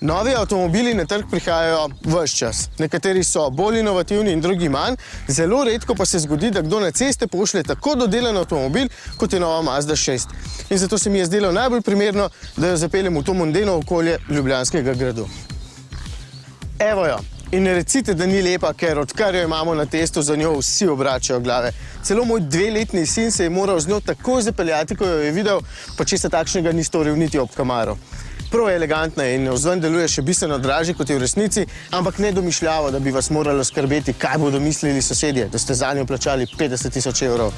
Novi avtomobili na trg prihajajo ves čas. Nekateri so bolj inovativni in drugi manj, zelo redko pa se zgodi, da kdo na ceste pošlje tako dodelan avtomobil, kot je nova Mazda 6. In zato se mi je zdelo najbolj primerno, da jo zapeljem v to mondeno okolje Ljubljanskega gradu. Evo jo. In ne recite, da ni lepa, ker odkar jo imamo na testu, za njo vsi obračajo glave. Celo moj 2-letni sin se je moral z njo takoj zapeljati, ko jo je videl, pa česa takšnega ni storil niti ob Camaru. Prav je elegantna in navzven deluje še bistveno dražje, kot je v resnici, ampak ne domišljavo, da bi vas moralo skrbeti, kaj bodo mislili sosedje, da ste za njo plačali 50 000 evrov.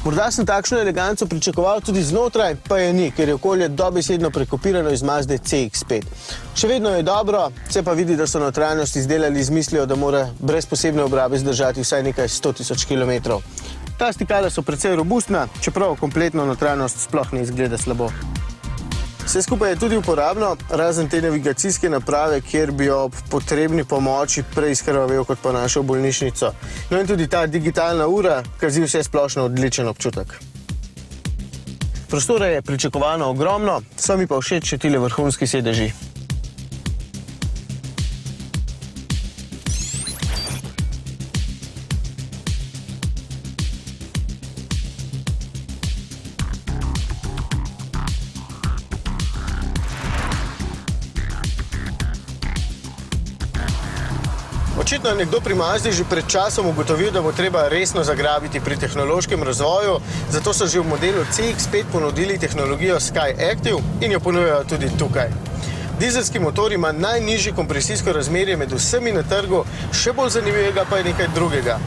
Morda sem takšno eleganco pričakoval tudi znotraj, pa je ni, ker je okolje dobesedno prekopirano iz Mazde CX-5. Še vedno je dobro, se pa vidi, da so notranjost izdelali z mislijo, da mora brez posebne obrabe zdržati vsaj nekaj 100 000 kilometrov. Ta stikala so precej robustna, čeprav kompletno notranjost sploh ne izgleda slabo. Vse skupaj je tudi uporabno, razen te navigacijske naprave, kjer bi ob potrebni pomoči prej izkrvavel kot pa našel bolnišnico. No in tudi ta digitalna ura kazi vse splošno odličen občutek. Prostora je pričakovano ogromno, so mi pa všeč še tile vrhunski sedeži. Očitno je nekdo pri Mazdi že pred časom ugotovil, da bo treba resno zagrabiti pri tehnološkem razvoju, zato so že v modelu CX-5 ponudili tehnologijo Sky Active in jo ponujajo tudi tukaj. Dizelski motor ima najnižje kompresijsko razmerje med vsemi na trgu, še bolj zanimivega pa je nekaj drugega.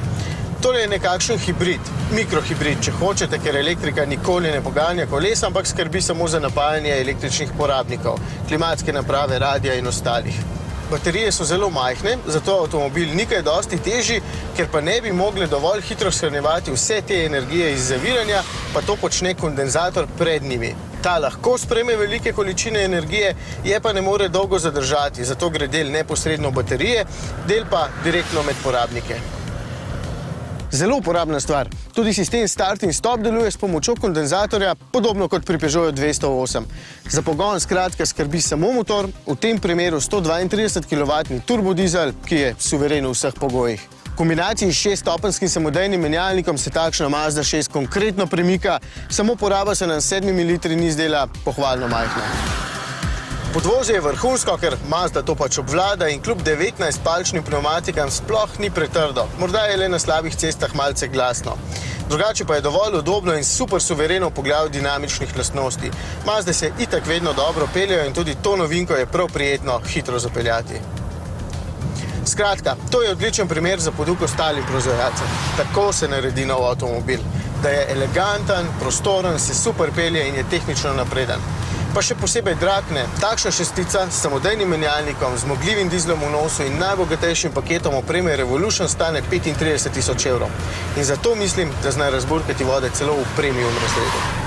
Torej je nekakšen hibrid, mikrohibrid, če hočete, ker elektrika nikoli ne poganja kolesa, ampak skrbi samo za napajanje električnih porabnikov, klimatske naprave, radija in ostalih. Baterije so zelo majhne, zato avtomobil ni kaj dosti težji, ker pa ne bi mogli dovolj hitro shranjevati vse te energije iz zaviranja, pa to počne kondenzator pred njimi. Ta lahko sprejme velike količine energije, je pa ne more dolgo zadržati, zato gre del neposredno v baterije, del pa direktno med porabnike. Zelo uporabna stvar. Tudi sistem start in stop deluje s pomočjo kondenzatorja, podobno kot pri Peugeotu 208. Za pogon skratka skrbi samo motor, v tem primeru 132 kW turbodizel, ki je suveren v vseh pogojih. V kombinaciji s 6-stopenjskim samodejnim menjalnikom se takšna Mazda 6 konkretno premika, samo poraba se nam s 7 litri ni zdela pohvalno majhna. Podvozje je vrhunsko, ker Mazda to pač obvlada in kljub 19-palčnim pneumatikam sploh ni pretrdo. Morda je le na slabih cestah malce glasno. Drugače pa je dovolj udobno in super suvereno v poglavju dinamičnih lastnosti. Mazde se itak vedno dobro peljejo in tudi to novinko je prav prijetno hitro zapeljati. Skratka, to je odličen primer za poduk ostalim proizvajalcem. Tako se naredi nov avtomobil. Da je eleganten, prostoren, se super pelje in je tehnično napreden. Pa še posebej drag ne. Takšna šestica s samodejnim menjalnikom, zmogljivim dizlom v nosu in najbogatejšim paketom opreme Revolution stane 35 000 evrov. In zato mislim, da zna razburkati vode celo v premium razredu.